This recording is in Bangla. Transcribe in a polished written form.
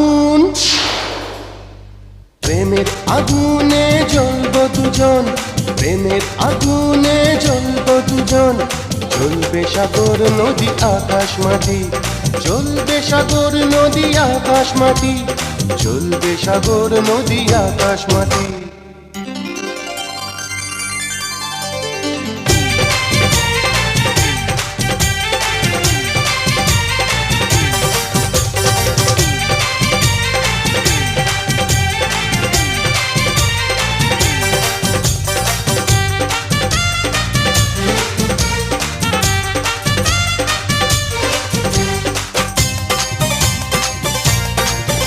আগুন, প্রেমের আগুনে জ্বলবো দুজন, প্রেমের আগুনে জ্বলবো দুজন। জ্বলবে সাগর নদী আকাশ মাটি, জ্বলবে সাগর নদী আকাশ মাটি, জ্বলবে সাগর নদী আকাশ মাটি।